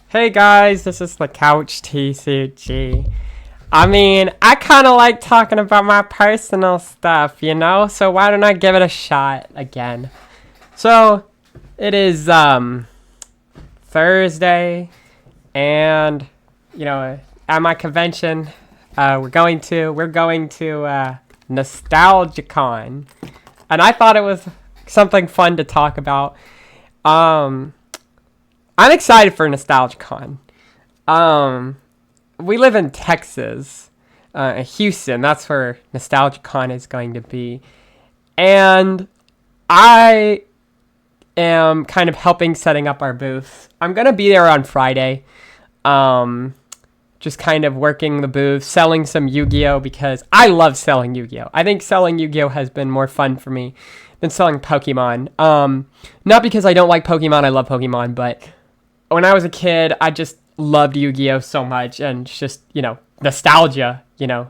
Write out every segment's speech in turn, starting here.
Hey guys, this is the Couch TCG. I mean, I kind of like talking about my personal stuff, so why don't I give it a shot again? So, it is Thursday, and at my convention, we're going to NostalgiaCon, and I thought it was something fun to talk about. I'm excited for NostalgiaCon. We live in Texas, Houston. That's where NostalgiaCon is going to be. And I am kind of helping setting up our booth. I'm going to be there on Friday. Just kind of working the booth, selling some Yu-Gi-Oh! Because I love selling Yu-Gi-Oh! I think selling Yu-Gi-Oh! Has been more fun for me than selling Pokemon. Not because I don't like Pokemon, I love Pokemon, but when I was a kid, I just loved Yu-Gi-Oh! So much, and just, nostalgia, I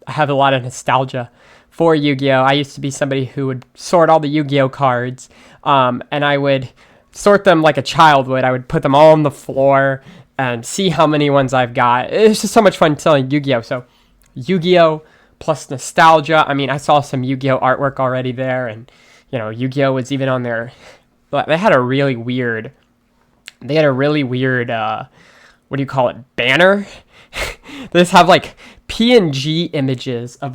have a lot of nostalgia for Yu-Gi-Oh! I used to be somebody who would sort all the Yu-Gi-Oh! Cards, and I would sort them like a child would. I would put them all on the floor and see how many ones I've got. It's just so much fun selling Yu-Gi-Oh! So, Yu-Gi-Oh! Plus nostalgia. I mean, I saw some Yu-Gi-Oh! Artwork already there, and, Yu-Gi-Oh! Was even on there. But they had a really weird, what do you call it, banner? They just have, PNG images of,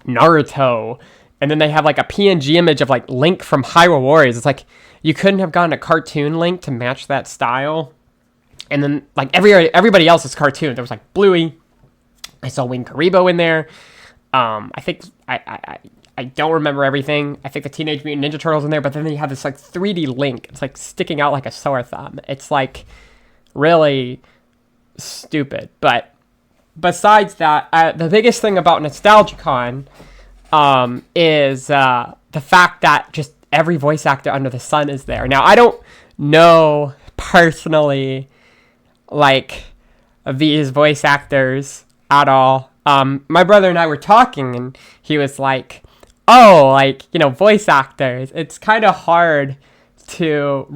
Naruto, and then they have, a PNG image of, Link from Hyrule Warriors. It's you couldn't have gotten a cartoon Link to match that style. And then, everybody else's cartoon. There was, Bluey. I saw Wing Karibo in there. I think, I don't remember everything. I think the Teenage Mutant Ninja Turtles in there, but then you have this 3D Link. It's sticking out like a sore thumb. It's really stupid. But besides that, the biggest thing about NostalgiaCon is the fact that just every voice actor under the sun is there. Now, I don't know personally these voice actors at all. My brother and I were talking, and he was like, voice actors, it's kind of hard to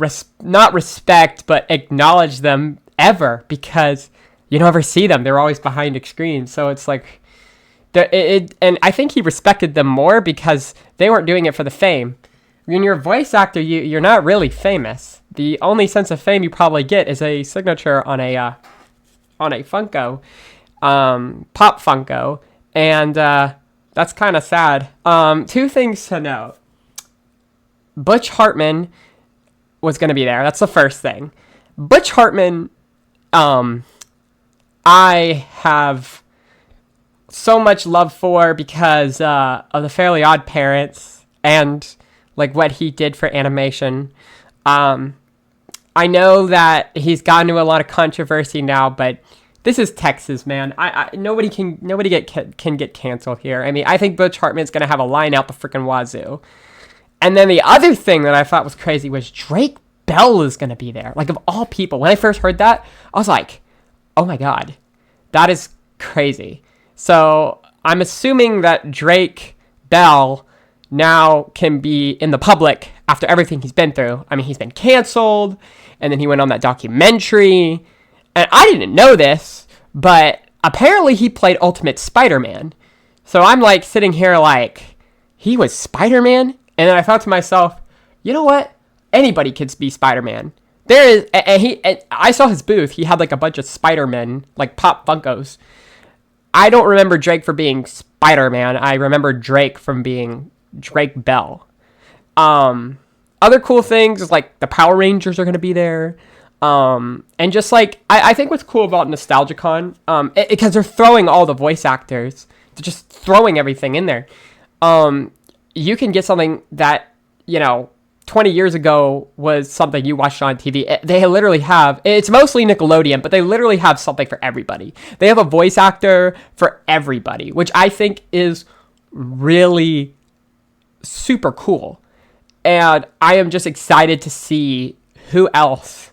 not respect, but acknowledge them ever, because you don't ever see them. They're always behind a screen. So it's and I think he respected them more because they weren't doing it for the fame. When you're a voice actor, you're not really famous. The only sense of fame you probably get is a signature on a Funko, Pop Funko, and that's kind of sad. Two things to note. Butch Hartman was going to be there. That's the first thing. Butch Hartman, I have so much love for because of the Fairly Odd Parents and what he did for animation. I know that he's gotten into a lot of controversy now, but this is Texas, man. Nobody can get canceled here. I mean, I think Butch Hartman's gonna have a line out the freaking wazoo. And then the other thing that I thought was crazy was Drake Bell is gonna be there. Of all people, when I first heard that, I was like, oh my god, that is crazy. So I'm assuming that Drake Bell now can be in the public after everything he's been through. I mean, he's been canceled, and then he went on that documentary. And I didn't know this, but apparently he played Ultimate Spider-Man. So I'm sitting here he was Spider-Man? And then I thought to myself, you know what? Anybody could be Spider-Man. I saw his booth. He had a bunch of Spider-Men, Pop Funkos. I don't remember Drake for being Spider-Man. I remember Drake from being Drake Bell. Other cool things is the Power Rangers are going to be there. And just I think what's cool about NostalgiaCon, because they're throwing all the voice actors, they're just throwing everything in there. You can get something that, 20 years ago was something you watched on TV. They literally have, it's mostly Nickelodeon, but they literally have something for everybody. They have a voice actor for everybody, which I think is really super cool. And I am just excited to see who else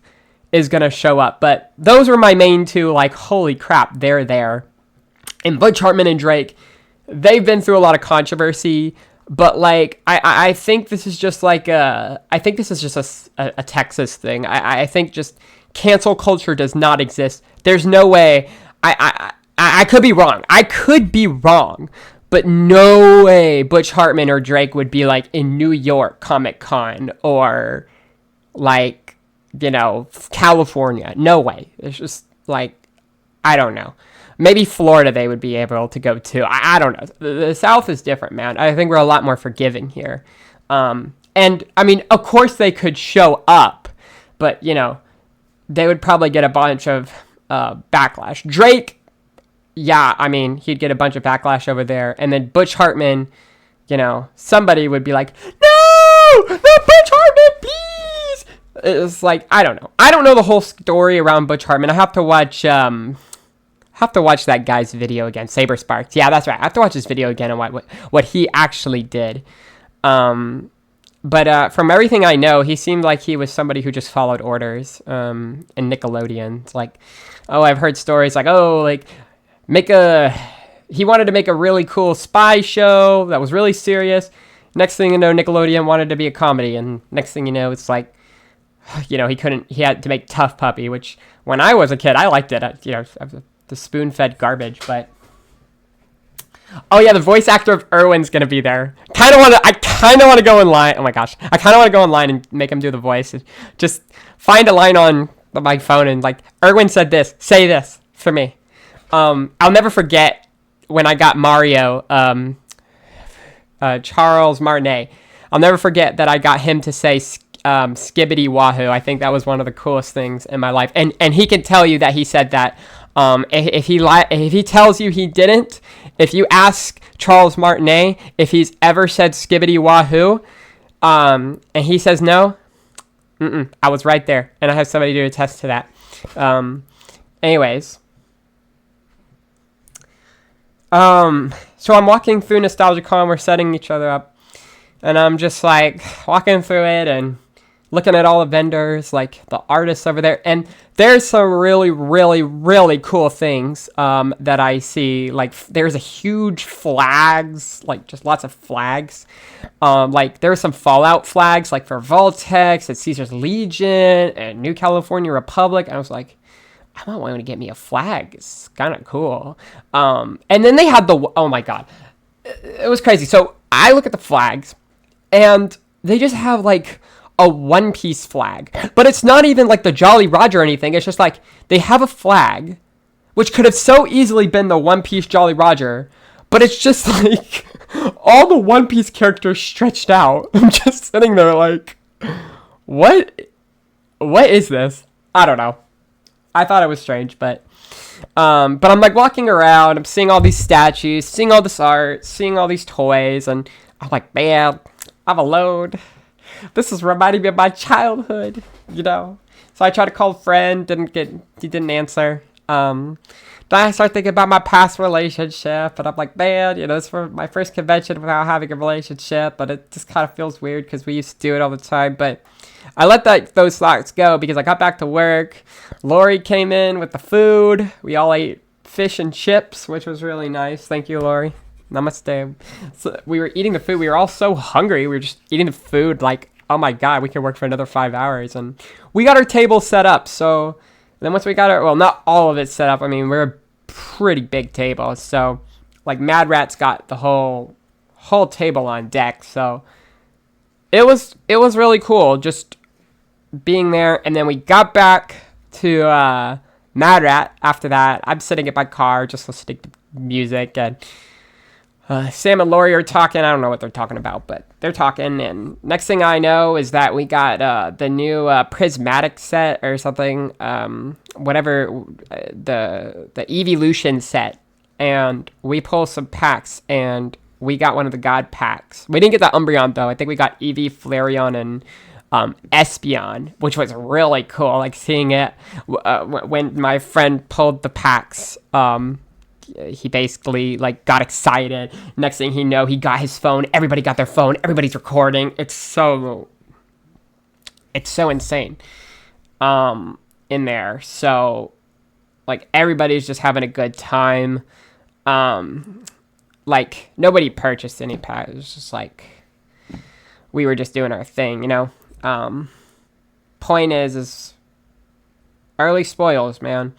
is going to show up. But those were my main two, holy crap, they're there. And Butch Hartman and Drake, they've been through a lot of controversy, but I think this is just a Texas thing. I think just cancel culture does not exist. There's no way. I could be wrong. I could be wrong. But no way Butch Hartman or Drake would be like in New York Comic Con or like, California. No way. It's just like, I don't know. Maybe Florida they would be able to go to. I don't know. The South is different, man. I think we're a lot more forgiving here. And I mean, of course they could show up, but they would probably get a bunch of backlash. Drake, yeah, I mean, he'd get a bunch of backlash over there. And then Butch Hartman, somebody would be like, no, the Butch Hartman, please. It's like, I don't know. I don't know the whole story around Butch Hartman. I have to watch that guy's video again, Saber Sparks. Yeah, that's right. I have to watch his video again and what he actually did. But from everything I know, he seemed like he was somebody who just followed orders. And Nickelodeon, it's like, I've heard stories like, he wanted to make a really cool spy show that was really serious. Next thing you know, Nickelodeon wanted to be a comedy, and next thing you know, it's like, he had to make Tough Puppy, which when I was a kid, I liked it. The spoon-fed garbage, but oh yeah, the voice actor of Erwin's gonna be there. I kind of want to go in line. Oh my gosh, I kind of want to go online and make him do the voice. Just find a line on my phone and like, Erwin said this. Say this for me. I'll never forget when I got Mario, Charles Martinet. I'll never forget that I got him to say Skibbity Wahoo. I think that was one of the coolest things in my life. And he can tell you that he said that. If he tells you he didn't, if you ask Charles Martinet if he's ever said Skibbity Wahoo, and he says no, I was right there, and I have somebody to attest to that. Anyways. So I'm walking through NostalgiaCon, we're setting each other up, and I'm just like walking through it and looking at all the vendors, like the artists over there, and there's some really, really, really cool things that I see. Like there's a huge flags, like just lots of flags. Like there are some Fallout flags, like for Voltex and Caesar's Legion and New California Republic. I was like, I might want to get me a flag. It's kind of cool. And then they had oh my God, it was crazy. So I look at the flags and they just have like a One Piece flag, but it's not even like the Jolly Roger or anything. It's just like they have a flag, which could have so easily been the One Piece Jolly Roger, but it's just like all the One Piece characters stretched out. I'm just sitting there like, what is this? I don't know. I thought it was strange, but I'm like walking around, I'm seeing all these statues, seeing all this art, seeing all these toys, and I'm like, man, I'm alone. This is reminding me of my childhood, So I tried to call a friend, he didn't answer. Then I start thinking about my past relationship, and I'm like, man, it's for my first convention without having a relationship, but it just kind of feels weird because we used to do it all the time, but I let those thoughts go because I got back to work. Lori came in with the food. We all ate fish and chips, which was really nice. Thank you, Lori. Namaste. So we were eating the food. We were all so hungry. We were just eating the food like, oh my God, we could work for another 5 hours. And we got our table set up. So then once we got not all of it set up. I mean, we're a pretty big table. So like Mad Rat's got the whole table on deck. So it was really cool just being there. And then we got back to Mad Rat after that. I'm sitting in my car just listening to music, and Sam and Lori are talking. I don't know what they're talking about, but they're talking. And next thing I know is that we got the new Prismatic set or something, whatever, the Evolution set. And we pull some packs, and we got one of the God packs. We didn't get the Umbreon, though. I think we got Eevee, Flareon, and Espeon, which was really cool. Like seeing it when my friend pulled the packs. He basically like got excited. Next thing he know, he got his phone. Everybody got their phone. Everybody's recording. It's so insane in there. So like everybody's just having a good time. Like nobody purchased any packs. It was just like we were just doing our thing, Point is Early spoils, man.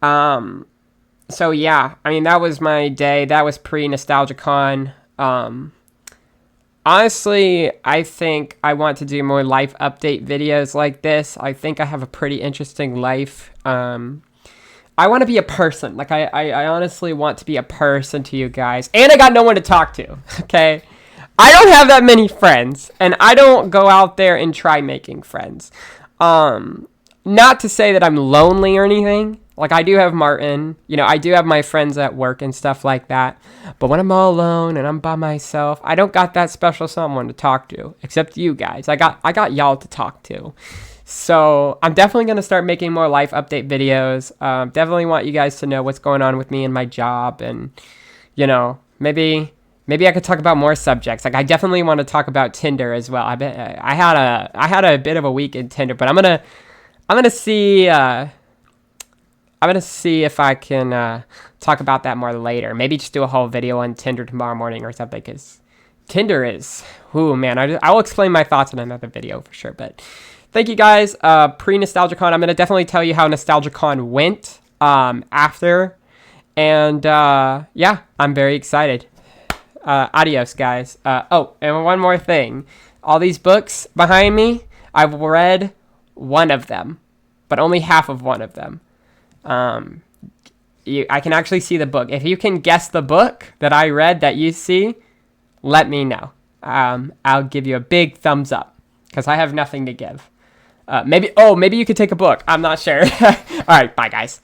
So yeah, I mean, that was my day. That was pre-NostalgiaCon. Honestly, I think I want to do more life update videos like this. I think I have a pretty interesting life. I want to be a person. Like, I honestly want to be a person to you guys. And I got no one to talk to, okay? I don't have that many friends, and I don't go out there and try making friends. Not to say that I'm lonely or anything. Like, I do have Martin. You know, I do have my friends at work and stuff like that. But when I'm all alone and I'm by myself, I don't got that special someone to talk to, except you guys. I got y'all to talk to. So I'm definitely going to start making more life update videos. Definitely want you guys to know what's going on with me and my job. And, you know, maybe I could talk about more subjects. Like, I definitely want to talk about Tinder as well. I had a bit of a week in Tinder, but I'm gonna see if I can talk about that more later. Maybe just do a whole video on Tinder tomorrow morning or something, because Tinder is, ooh, man, I will explain my thoughts in another video for sure. But thank you guys. Pre-NostalgiaCon, I'm going to definitely tell you how NostalgiaCon went after. And yeah, I'm very excited. Adios, guys. Oh, and one more thing. All these books behind me, I've read one of them, but only half of one of them. I can actually see the book. If you can guess the book that I read that you see, let me know. I'll give you a big thumbs up, because I have nothing to give. Maybe you could take a book. I'm not sure. All right, bye, guys.